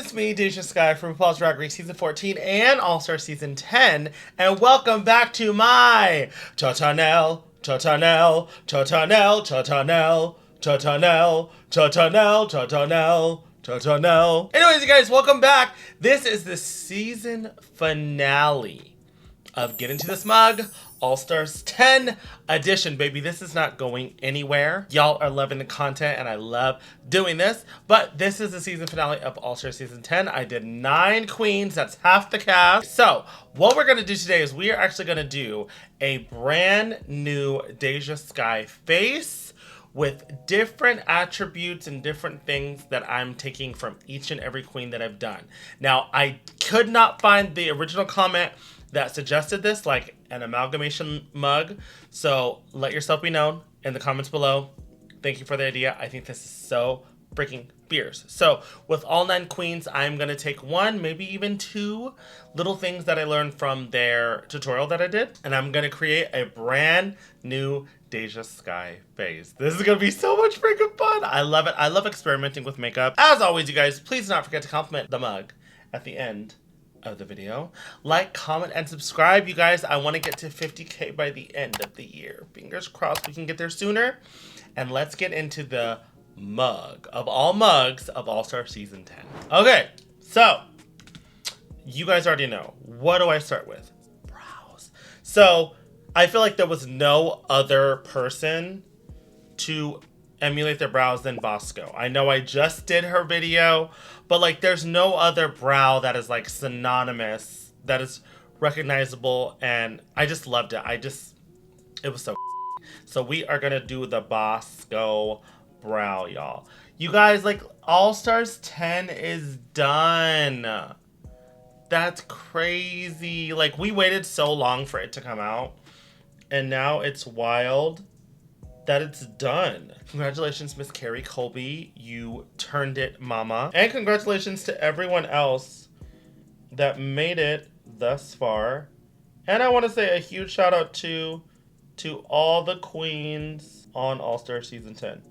It's me, DeJa Skye from RuPaul's Drag Race Season 14 and All-Star Season 10, and welcome back to my Totanel, Totanel, Totanel, Totanel, Totanel, Totanel, Totanel, Totanel. Anyways, you guys, welcome back. This is the season finale of Get Into This Mug, All-Stars 10 edition, baby. This is not going anywhere. Y'all are loving the content and I love doing this, but this is the season finale of All-Stars Season 10. I did 9 queens, that's half the cast. So what we're gonna do today is we are actually gonna do a brand new DeJa Skye face with different attributes and different things that I'm taking from each and every queen that I've done. Now, I could not find the original comment that suggested this, like an amalgamation mug. So let yourself be known in the comments below. Thank you for the idea. I think this is so freaking fierce. So with all 9 queens, I'm gonna take 1, maybe even 2 little things that I learned from their tutorial that I did, and I'm gonna create a brand new DeJa Skye face. This is gonna be so much freaking fun. I love it. I love experimenting with makeup. As always, you guys, please do not forget to compliment the mug at the end of the video. Like, comment, and subscribe, you guys. I want to get to 50K by the end of the year. Fingers crossed we can get there sooner. And let's get into the mug of all mugs of All-Star Season 10. Okay, so you guys already know. What do I start with? Brows. So I feel like there was no other person to emulate their brows than Bosco. I know I just did her video, but like there's no other brow that is like synonymous, that is recognizable, and I just loved it. It was so. So we are gonna do the Bosco brow, y'all. You guys, like, All-Stars 10 is done. That's crazy. Like, we waited so long for it to come out, and now it's wild that it's done. Congratulations, Miss Carrie Colby. You turned it, mama. And congratulations to everyone else that made it thus far. And I want to say a huge shout out to all the queens on All-Star Season 10.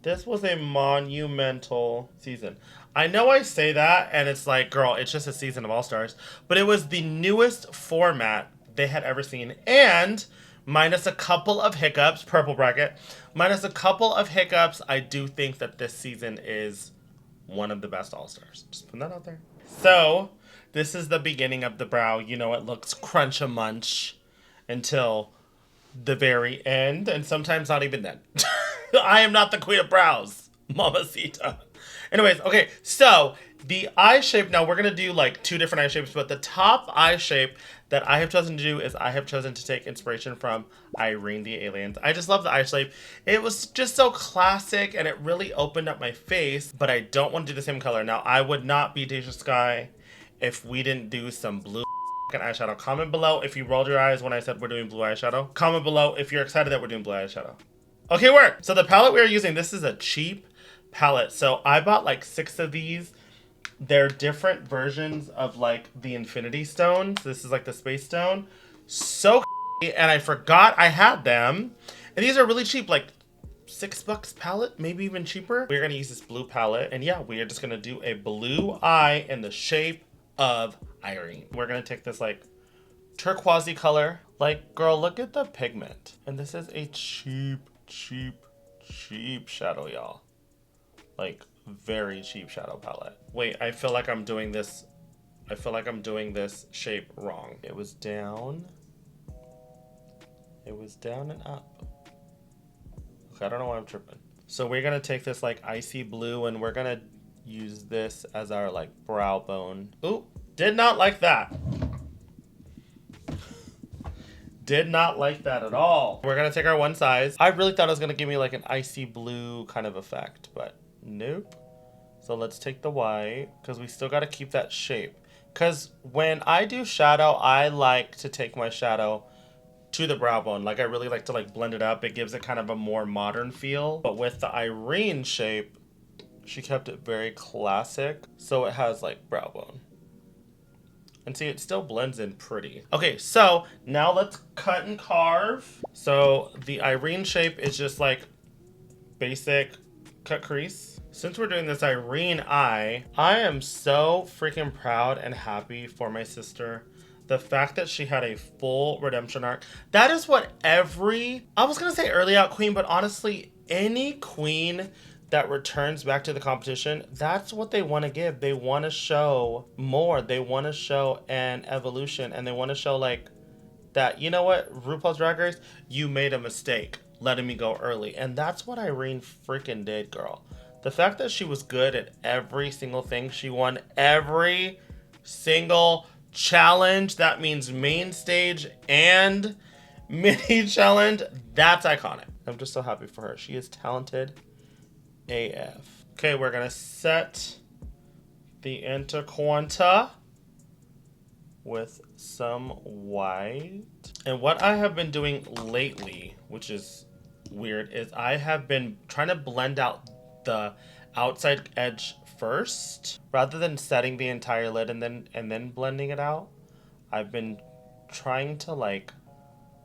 This was a monumental season. I know I say that and it's like, girl, it's just a season of All-Stars, but it was the newest format they had ever seen, and minus a couple of hiccups, purple bracket, minus a couple of hiccups, I do think that this season is one of the best All-Stars. Just putting that out there. So, this is the beginning of the brow. You know, it looks crunch-a-munch until the very end, and sometimes not even then. I am not the queen of brows, mamacita. Anyways, okay, so the eye shape, now we're going to do like 2 different eye shapes, but the top eye shape that I have chosen to do is I have chosen to take inspiration from Irene the Aliens. I just love the eye shape. It was just so classic and it really opened up my face, but I don't want to do the same color. Now, I would not be DeJa Skye if we didn't do some blue eyeshadow. Comment below if you rolled your eyes when I said we're doing blue eyeshadow. Comment below if you're excited that we're doing blue eyeshadow. Okay, work. So the palette we are using, this is a cheap palette. So I bought like 6 of these. They're different versions of like the Infinity Stones. This is like the Space Stone. So and I forgot I had them. And these are really cheap, like $6 palette, maybe even cheaper. We're gonna use this blue palette. And yeah, we are just gonna do a blue eye in the shape of Irene. We're gonna take this like turquoisey color. Like, girl, look at the pigment. And this is a cheap shadow, y'all. Like, very cheap shadow palette. Wait, I feel like I'm doing this shape wrong. It was down and up. Okay, I don't know why I'm tripping. So we're gonna take this like icy blue and we're gonna use this as our like brow bone. Ooh, did not like that. Did not like that at all. We're gonna take our one size. I really thought it was gonna give me like an icy blue kind of effect, but nope. So let's take the white, because we still got to keep that shape. Because when I do shadow, I like to take my shadow to the brow bone. Like, I really like to like blend it up. It gives it kind of a more modern feel. But with the Irene shape, she kept it very classic. So it has like brow bone. And see, it still blends in pretty. Okay, so now let's cut and carve. So the Irene shape is just like basic cut crease. Since we're doing this Irene eye, I am so freaking proud and happy for my sister. The fact that she had a full redemption arc. That is what every, I was going to say early out queen, but honestly, any queen that returns back to the competition, that's what they want to give. They want to show more. They want to show an evolution, and they want to show like that, you know what, RuPaul's Drag Race, you made a mistake letting me go early. And that's what Irene freaking did, girl. The fact that she was good at every single thing, she won every single challenge. That means main stage and mini challenge. That's iconic. I'm just so happy for her. She is talented AF. Okay, we're gonna set the interquanta with some white. And what I have been doing lately, which is weird, is I have been trying to blend out the outside edge first rather than setting the entire lid and then blending it out. I've been trying to like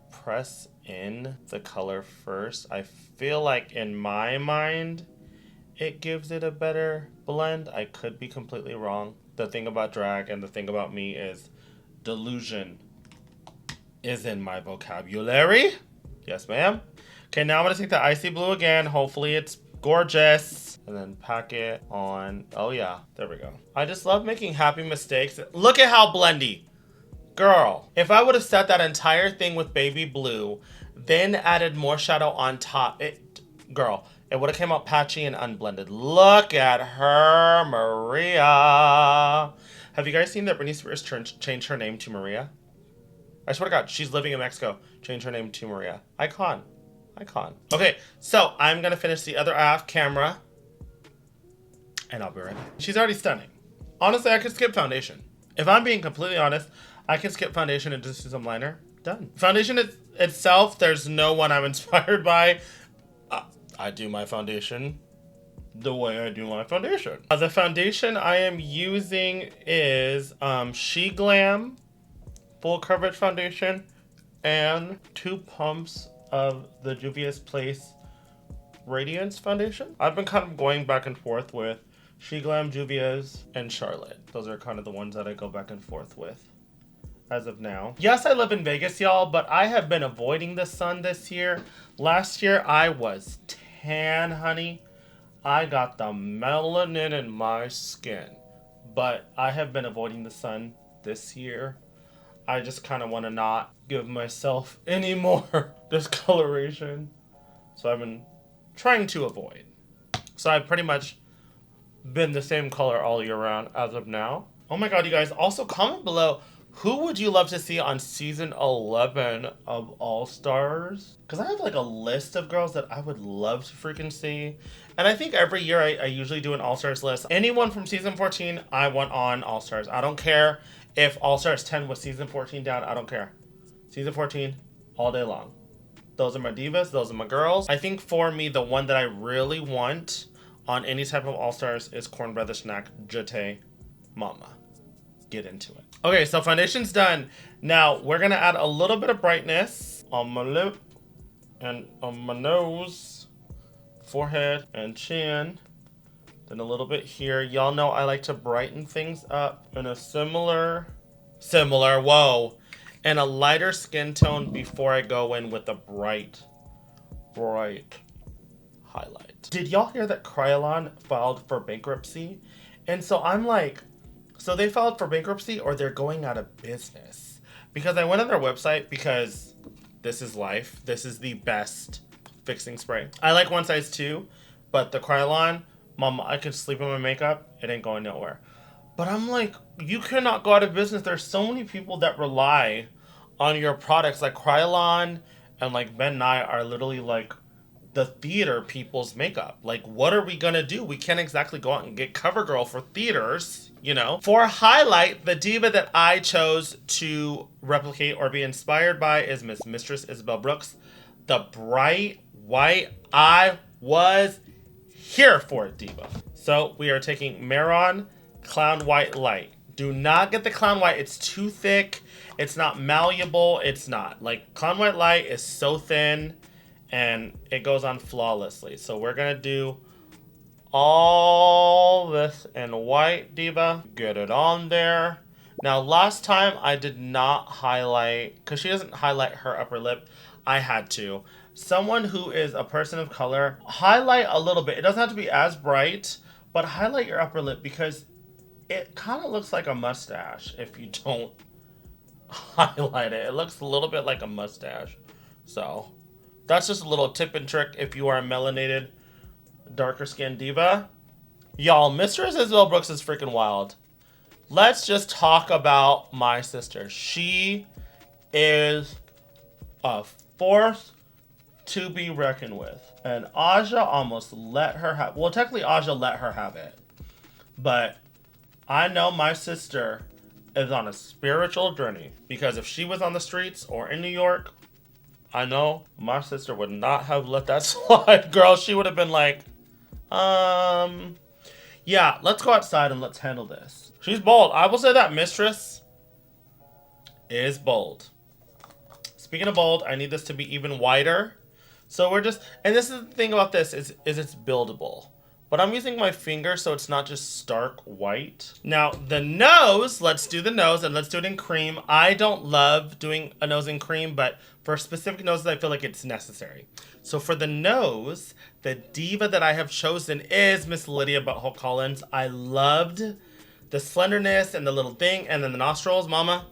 press in the color first. I feel like in my mind it gives it a better blend. I could be completely wrong. The thing about drag and the thing about me is delusion is in my vocabulary. Yes, ma'am. Okay, now I'm gonna take the icy blue again. Hopefully it's gorgeous. And then pack it on. Oh yeah, there we go. I just love making happy mistakes. Look at how blendy. Girl, if I would have set that entire thing with baby blue, then added more shadow on top, girl, it would have came out patchy and unblended. Look at her, Maria. Have you guys seen that Britney Spears changed her name to Maria? I swear to God, she's living in Mexico. Changed her name to Maria. Icon. Icon. Okay, so I'm going to finish the other eye off camera. And I'll be right back. She's already stunning. Honestly, I could skip foundation. If I'm being completely honest, I can skip foundation and just do some liner. Done. Foundation itself, there's no one I'm inspired by. I do my foundation the way I do my foundation. The foundation I am using is She Glam Full Coverage Foundation and 2 pumps of the Juvia's Place Radiance Foundation. I've been kind of going back and forth with She Glam, Juvia's, and Charlotte. Those are kind of the ones that I go back and forth with as of now. Yes, I live in Vegas, y'all, but I have been avoiding the sun this year. Last year, I was tan, honey. I got the melanin in my skin, but I have been avoiding the sun this year. I just kind of want to not give myself any more discoloration. So I've been trying to avoid. So I've pretty much been the same color all year round as of now. Oh my God, you guys, also comment below, who would you love to see on season 11 of All Stars? Because I have like a list of girls that I would love to freaking see. And I think every year I usually do an All Stars list. Anyone from season 14, I want on All Stars. I don't care if All Stars 10 was season 14 down. I don't care. Season 14, all day long. Those are my divas. Those are my girls. I think for me, the one that I really want on any type of All Stars is Cornbread the Snack, Jete Mama. Get into it. Okay, so foundation's done. Now we're gonna add a little bit of brightness on my lip and on my nose, forehead and chin. Then a little bit here. Y'all know I like to brighten things up in a similar, whoa, and a lighter skin tone before I go in with a bright highlight. Did y'all hear that Krylon filed for bankruptcy? And so I'm like, so they filed for bankruptcy or they're going out of business? Because I went on their website because this is life. This is the best fixing spray. I like One Size 2, but the Krylon, Mama, I could sleep in my makeup. It ain't going nowhere. But I'm like, you cannot go out of business. There's so many people that rely on your products. Like Krylon and like Ben Nye are literally like the theater people's makeup. Like, what are we gonna do? We can't exactly go out and get CoverGirl for theaters, you know? For a highlight, the diva that I chose to replicate or be inspired by is Miss Mistress Isabel Brooks. The bright white, I was here for it, diva. So we are taking Maron Clown White Light. Do not get the Clown White. It's too thick. It's not malleable. It's not. Like, Clown White Light is so thin and it goes on flawlessly. So we're gonna do all this in white, Diva. Get it on there. Now, last time I did not highlight, because she doesn't highlight her upper lip. I had to. Someone who is a person of color, highlight a little bit. It doesn't have to be as bright, but highlight your upper lip because it kind of looks like a mustache if you don't highlight it. It looks a little bit like a mustache. So, that's just a little tip and trick if you are a melanated, darker skinned diva. Y'all, Mistress Isabel Brooks is freaking wild. Let's just talk about my sister. She is a force to be reckoned with. And Aja almost let her have... Well, technically, Aja let her have it. But I know my sister is on a spiritual journey. Because if she was on the streets or in New York, I know my sister would not have let that slide. Girl, she would have been like, yeah, let's go outside and let's handle this. She's bold. I will say that Mistress is bold. Speaking of bold, I need this to be even wider. So we're just, and this is the thing about this, is it's buildable. But I'm using my finger so it's not just stark white. Now, the nose, let's do the nose and let's do it in cream. I don't love doing a nose in cream, but for specific noses, I feel like it's necessary. So for the nose, the diva that I have chosen is Miss Lydia Butthole Collins. I loved the slenderness and the little thing, and then the nostrils, mama.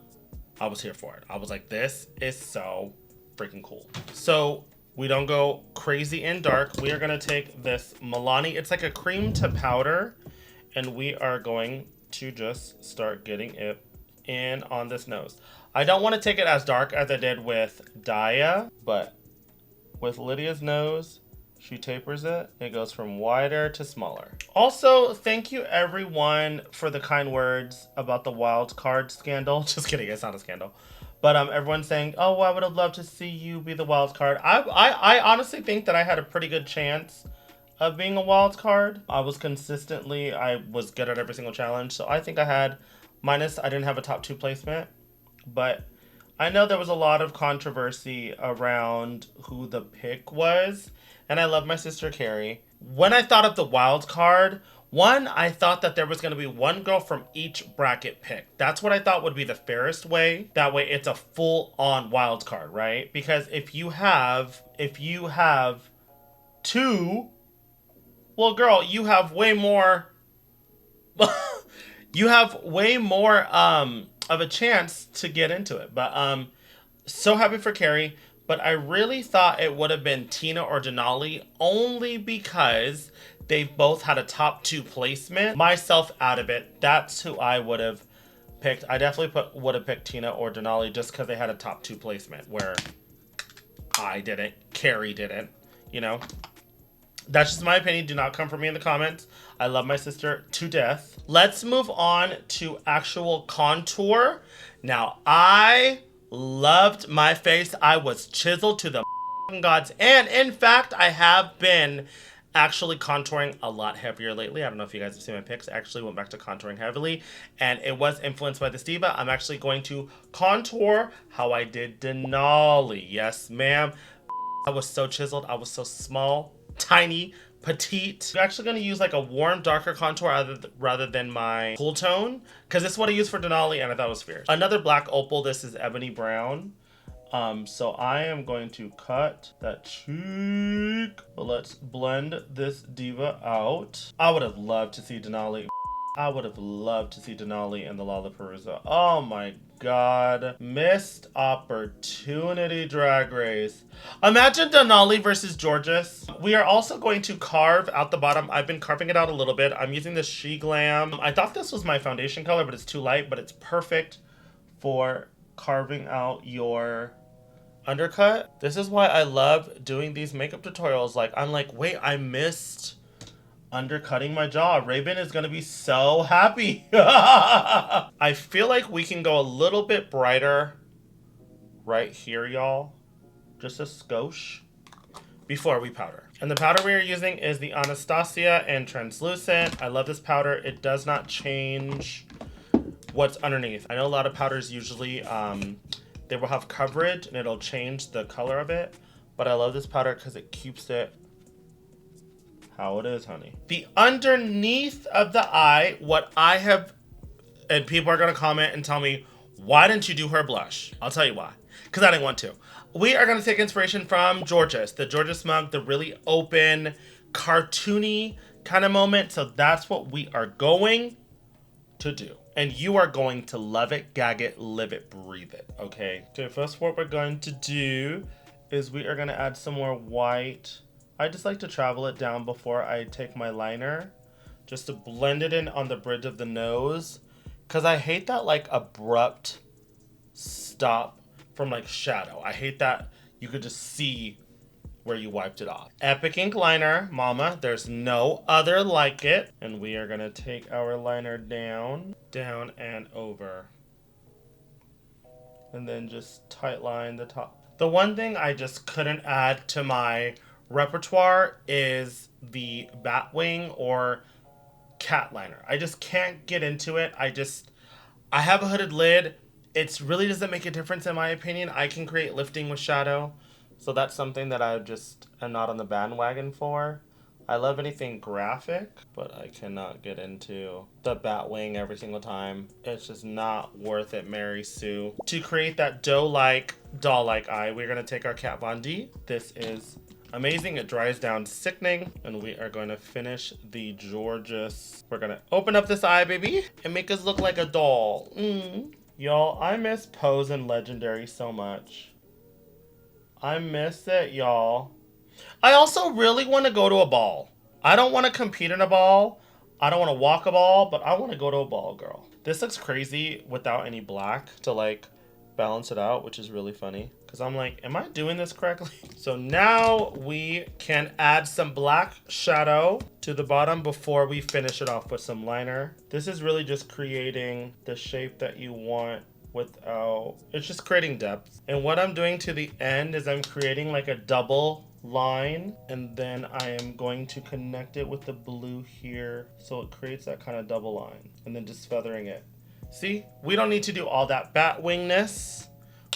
I was here for it. I was like, this is so freaking cool. So we don't go crazy and dark. We are going to take this Milani. It's like a cream to powder. And we are going to just start getting it in on this nose. I don't want to take it as dark as I did with DeJa. But with Lydia's nose, she tapers it. It goes from wider to smaller. Also, thank you everyone for the kind words about the wild card scandal. Just kidding, it's not a scandal. But everyone's saying, oh, I would have loved to see you be the wild card. I honestly think that I had a pretty good chance of being a wild card. I was good at every single challenge. So I think I had, minus I didn't have a top 2 placement. But I know there was a lot of controversy around who the pick was. And I love my sister Carrie. When I thought of the wild card, one, I thought that there was going to be one girl from each bracket pick. That's what I thought would be the fairest way. That way it's a full-on wild card, right? Because if you have 2, well, girl, you have way more you have way more of a chance to get into it. But so happy for Carrie. But I really thought it would have been Tina or Denali only because they both had a top 2 placement. Myself out of it, that's who I would have picked. I definitely would have picked Tina or Denali just because they had a top 2 placement where I didn't, Carrie didn't, you know. That's just my opinion. Do not come for me in the comments. I love my sister to death. Let's move on to actual contour. Now, I loved my face. I was chiseled to the gods. And in fact, I have been actually contouring a lot heavier lately. I don't know if you guys have seen my pics. I actually went back to contouring heavily. And it was influenced by this diva. I'm actually going to contour how I did Denali. Yes, ma'am. I was so chiseled. I was so small, tiny, petite. I'm actually going to use like a warm, darker contour rather than my cool tone, because this is what I use for Denali, and I thought it was fierce. Another black opal. This is ebony brown. So I am going to cut that cheek. But let's blend this diva out. I would have loved to see Denali. I would have loved to see Denali in the Lollapalooza. Oh my god. Missed opportunity, Drag Race. Imagine Denali versus Georges. We are also going to carve out the bottom. I've been carving it out a little bit. I'm using the She Glam. I thought this was my foundation color, but it's too light. But it's perfect for carving out your undercut. This is why I love doing these makeup tutorials. Like, I'm like, wait, I missed undercutting my jaw. Raven is gonna be so happy. I feel like we can go a little bit brighter right here, y'all. Just a skosh before we powder. And the powder we are using is the Anastasia and Translucent. I love this powder. It does not change what's underneath. I know a lot of powders usually they will have coverage and it'll change the color of it, but I love this powder because it keeps it how it is, honey. The underneath of the eye, what I have, and people are gonna comment and tell me, why didn't you do her blush? I'll tell you why. Because I didn't want to. We are gonna take inspiration from Georges, the Georges mug, the really open, cartoony kind of moment. So that's what we are going to do. And you are going to love it, gag it, live it, breathe it, okay? Okay, first what we're going to do is we are gonna add some more white. I just like to travel it down before I take my liner, just to blend it in on the bridge of the nose. Cause I hate that like abrupt stop from like shadow. I hate that you could just see where you wiped it off. Epic ink liner, mama. There's no other like it. And we are gonna take our liner down and over. And then just tight line the top. The one thing I just couldn't add to my repertoire is the Batwing or cat liner. I just can't get into it. I have a hooded lid. It really doesn't make a difference in my opinion. I can create lifting with shadow. So that's something that I just am not on the bandwagon for. I love anything graphic, but I cannot get into the Batwing every single time. It's just not worth it, Mary Sue. To create that doe-like, doll-like eye, we're gonna take our Kat Von D. This is amazing. It dries down sickening. And we are going to finish the Georges. We're gonna open up this eye, baby, and make us look like a doll. Y'all, I miss Pose and Legendary so much. I miss it, y'all. I also really want to go to a ball. I don't want to compete in a ball. I don't want to walk a ball, but I want to go to a ball, girl. This looks crazy without any black to like balance it out, which is really funny. Because I'm like, am I doing this correctly? So now we can add some black shadow to the bottom before we finish it off with some liner. This is really just creating the shape that you want without, it's just creating depth. And what I'm doing to the end is I'm creating like a double line, and then I am going to connect it with the blue here so it creates that kind of double line, and then just feathering it. See, we don't need to do all that bat wingness.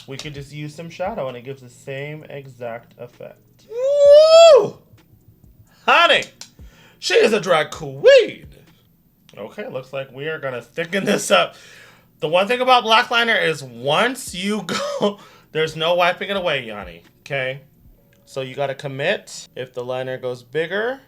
We could just use some shadow and it gives the same exact effect. Woo! Honey, she is a drag queen. Okay, looks like we are gonna thicken this up. The one thing about black liner is once you go, there's no wiping it away, Yanni, okay? So you gotta commit. If the liner goes bigger,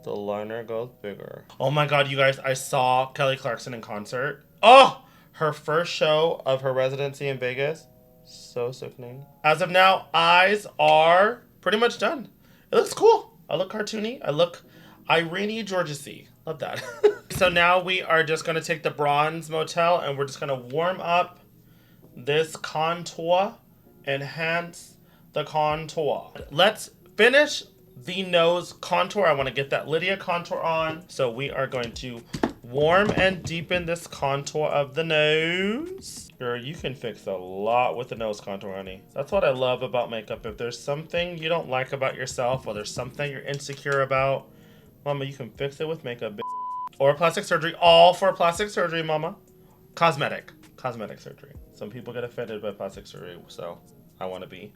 the liner goes bigger. Oh my God, you guys, I saw Kelly Clarkson in concert. Oh, her first show of her residency in Vegas. So sickening. As of now, eyes are pretty much done. It looks cool. I look cartoony. I look Irene Georges-y. Love that. So now we are just going to take the Bronze Motel and we're just going to warm up this contour, enhance the contour. Let's finish the nose contour. I want to get that Lydia contour on. So we are going to warm and deepen this contour of the nose. Girl, you can fix a lot with the nose contour, honey. That's what I love about makeup. If there's something you don't like about yourself or there's something you're insecure about, mama, you can fix it with makeup, bitch. Or plastic surgery. All for plastic surgery, mama. Cosmetic surgery. Some people get offended by plastic surgery, so I want to be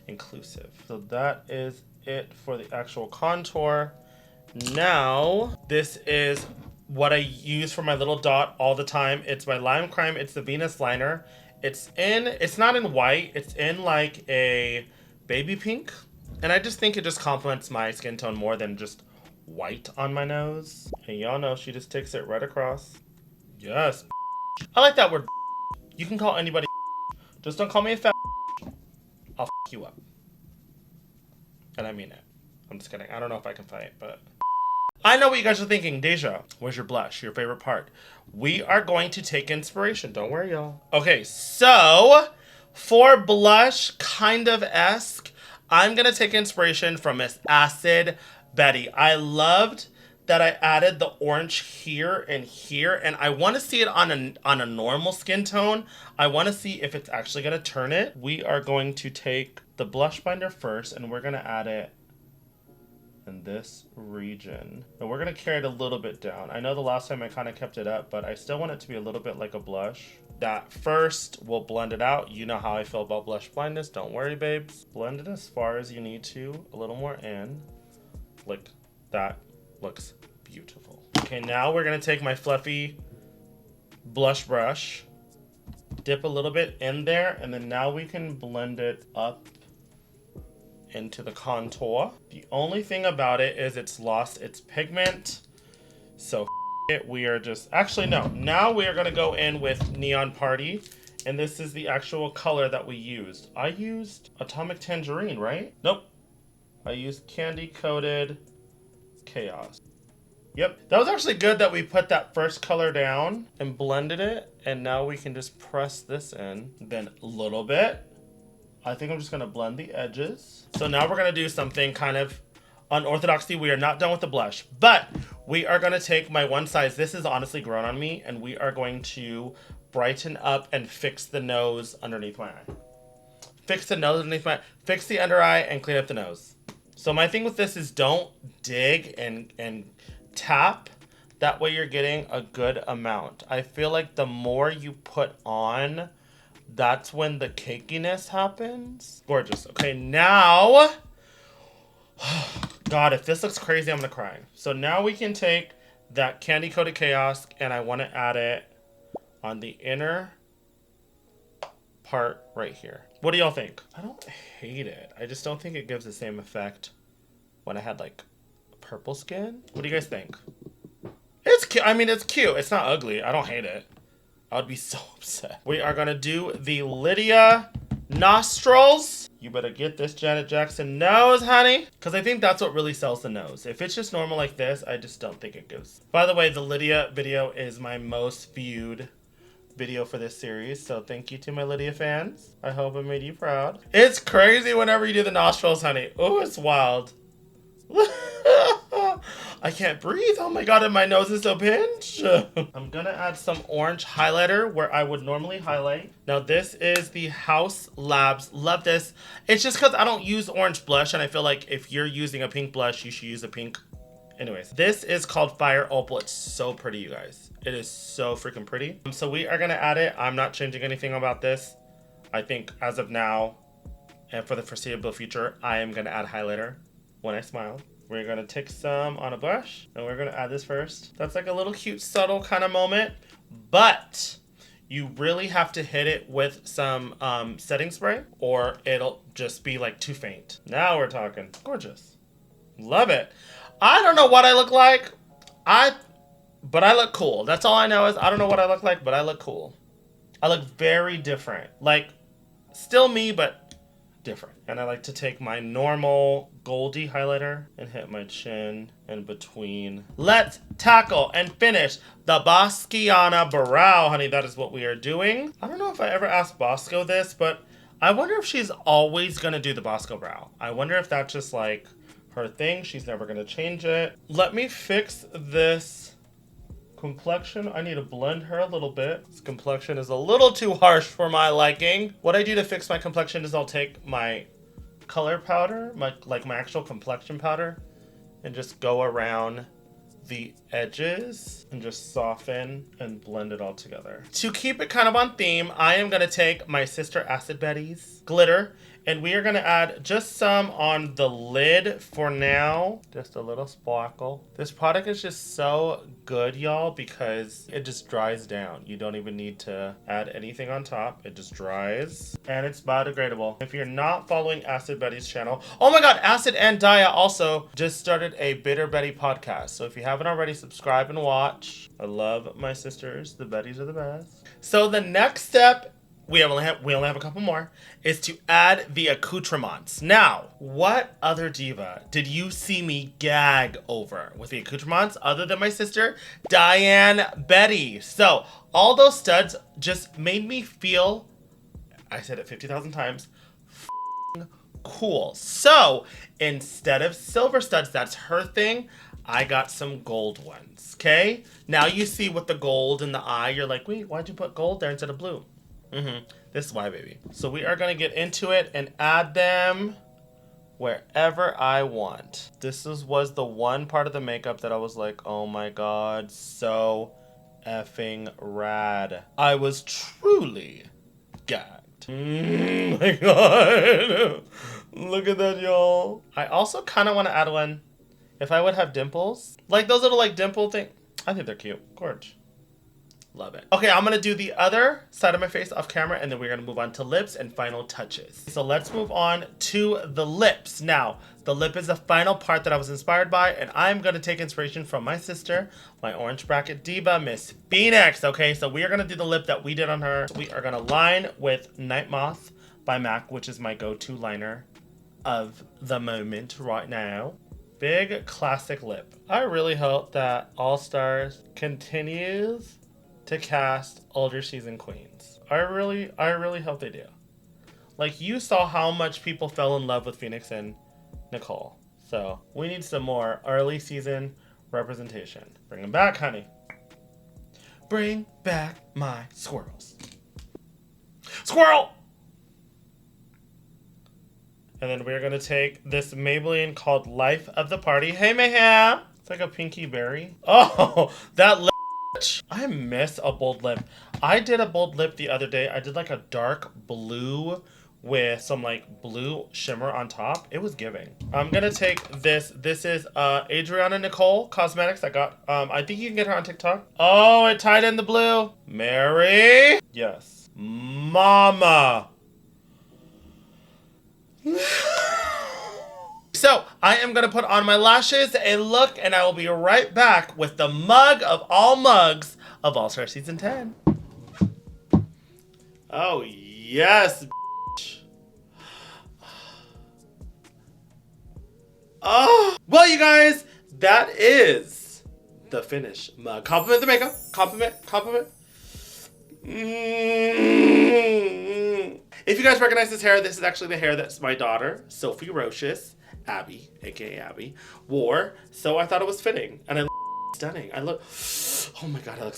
inclusive. So that is it for the actual contour. Now, this is what I use for my little dot all the time. It's my Lime Crime. It's the Venus liner. It's not in white. It's in like a baby pink. And I just think it just complements my skin tone more than just white on my nose. And y'all know she just takes it right across. Yes. I like that word. You can call anybody. Just don't call me a fat. I'll f you up. And I mean it. I'm just kidding. I don't know if I can fight, but I know what you guys are thinking. Deja, where's your blush? Your favorite part? We are going to take inspiration. Don't worry, y'all. Okay, so for blush kind of esque, I'm going to take inspiration from Miss Acid Betty. I loved that I added the orange here, and I want to see it on a normal skin tone. I want to see if it's actually going to turn it. We are going to take the blush binder first, and we're going to add it in this region. And we're going to carry it a little bit down. I know the last time I kind of kept it up, but I still want it to be a little bit like a blush. That first, we'll blend it out. You know how I feel about blush blindness. Don't worry, babes. Blend it as far as you need to. A little more in. Like That looks beautiful. Okay, now we're gonna take my fluffy blush brush, dip a little bit in there, and then now we can blend it up into the contour. The only thing about it is it's lost its pigment. So we are just, actually no, now we are gonna go in with Neon Party, and this is the actual color that we used. I used Atomic Tangerine, right? Nope. I used Candy Coated Chaos. Yep, that was actually good that we put that first color down and blended it, and now we can just press this in, then a little bit. I think I'm just gonna blend the edges. So now we're gonna do something kind of unorthodox. We are not done with the blush, but we are gonna take my one size. This is honestly grown on me, and we are going to brighten up and fix the nose underneath my eye. Fix the nose underneath my, fix the under eye and clean up the nose. So my thing with this is don't dig and tap. That way you're getting a good amount. I feel like the more you put on, that's when the cakiness happens. Gorgeous. Okay, now, God, if this looks crazy, I'm gonna cry. So now we can take that Candy Coated Chaos, and I wanna add it on the inner part right here. What do y'all think? I don't hate it. I just don't think it gives the same effect when I had like purple skin. What do you guys think? It's cute. I mean, it's cute. It's not ugly. I don't hate it. I would be so upset. We are gonna do the Lydia nostrils. You better get this Janet Jackson nose, honey. Because I think that's what really sells the nose. If it's just normal like this, I just don't think it gives. By the way, the Lydia video is my most viewed video for this series. So thank you to my Lydia fans. I hope I made you proud. It's crazy whenever you do the nostrils, honey. Oh, it's wild. I can't breathe. Oh my God, and my nose is so pinched. I'm gonna add some orange highlighter where I would normally highlight. Now this is the House Labs. Love this. It's just because I don't use orange blush, and I feel like if you're using a pink blush, you should use a pink. Anyways, this is called Fire Opal. It's so pretty, you guys. It is so freaking pretty. So we are gonna add it. I'm not changing anything about this. I think as of now, and for the foreseeable future, I am gonna add highlighter when I smile. We're gonna take some on a brush, and we're gonna add this first. That's like a little cute, subtle kind of moment, but you really have to hit it with some setting spray, or it'll just be like too faint. Now we're talking. Gorgeous. Love it. I don't know what I look like, but I look cool. That's all I know is I don't know what I look like, but I look cool. I look very different. Like, still me, but different. And I like to take my normal Goldie highlighter and hit my chin in between. Let's tackle and finish the Boschiana brow, honey. That is what we are doing. I don't know if I ever asked Bosco this, but I wonder if she's always gonna do the Bosco brow. I wonder if that's just like her thing. She's never gonna change it. Let me fix this complexion. I need to blend her a little bit. This complexion is a little too harsh for my liking. What I do to fix my complexion is I'll take my color powder, my actual complexion powder, and just go around the edges and just soften and blend it all together. To keep it kind of on theme, I am gonna take my Sister Acid Betty's glitter, and we are gonna add just some on the lid for now. Just a little sparkle. This product is just so good, y'all, because it just dries down. You don't even need to add anything on top. It just dries, and it's biodegradable. If you're not following Acid Betty's channel, oh my God, Acid and DeJa also just started a Bitter Betty podcast. So if you haven't already, subscribe and watch. I love my sisters. The Bettys are the best. So the next step, we only have a couple more, is to add the accoutrements. Now, what other diva did you see me gag over with the accoutrements other than my sister, Diane Betty? So all those studs just made me feel, I said it 50,000 times, cool. So instead of silver studs, that's her thing, I got some gold ones, okay? Now you see with the gold in the eye, you're like, wait, why'd you put gold there instead of blue? This is why, baby. So we are gonna get into it and add them wherever I want. This was the one part of the makeup that I was like, oh my God, so effing rad. I was truly gagged. My God. Look at that, y'all. I also kind of want to add one If I would have dimples, like those little like dimple thing, I think they're cute. Gorge. Love it. Okay, I'm gonna do the other side of my face off camera, and then we're gonna move on to lips and final touches. So let's move on to the lips. Now, the lip is the final part that I was inspired by, and I'm gonna take inspiration from my sister, my orange bracket diva, Miss Phoenix. Okay, so we are gonna do the lip that we did on her. We are gonna line with Night Moth by MAC, which is my go-to liner of the moment right now. Big classic lip. I really hope that All Stars continues to cast older season queens. I really hope they do. Like, you saw how much people fell in love with Phoenix and Nicole. So we need some more early season representation. Bring them back, honey. Bring back my squirrels. Squirrel! And then we're gonna take this Maybelline called Life of the Party. Hey, Mayhem! It's like a pinky berry. Oh, that lip. I miss a bold lip. I did a bold lip the other day. I did like a dark blue with some like blue shimmer on top. It was giving. I'm gonna take this. This is Adriana Nicole Cosmetics. I got, I think you can get her on TikTok. Oh, it tied in the blue. Mary. Yes. Mama. So, I am going to put on my lashes and look, and I will be right back with the mug of all mugs of All Star Season 10. Oh, yes, bitch. Oh, well, you guys, that is the finish mug. Compliment the makeup. Compliment. If you guys recognize this hair, this is actually the hair that my daughter, Sophie Roches, Abby, aka Abby, wore. So I thought it was fitting, and I look stunning. I look, oh my god, I look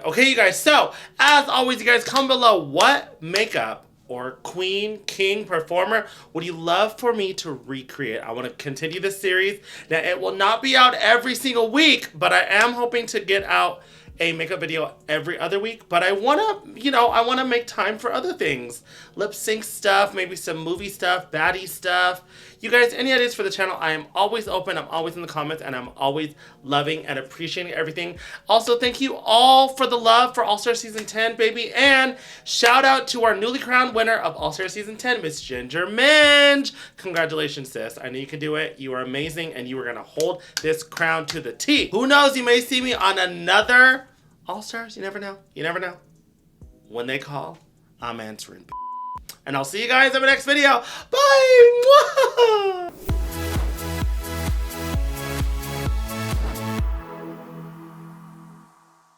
okay, you guys. So as always, you guys, comment below what makeup or queen, king, performer would you love for me to recreate. I want to continue this series. Now, it will not be out every single week, but I am hoping to get out a makeup video every other week, but I want to, I want to make time for other things. Lip sync stuff, maybe some movie stuff, baddie stuff. You guys, any ideas for the channel? I am always open. I'm always in the comments, and I'm always loving and appreciating everything. Also, thank you all for the love for All Star Season 10, baby. And shout out to our newly crowned winner of All Star Season 10, Miss Ginger Minge. Congratulations, sis. I know you can do it. You are amazing, and you are going to hold this crown to the T. Who knows? You may see me on another All Stars. You never know. You never know. When they call, I'm answering. And I'll see you guys in the next video. Bye! Mwah!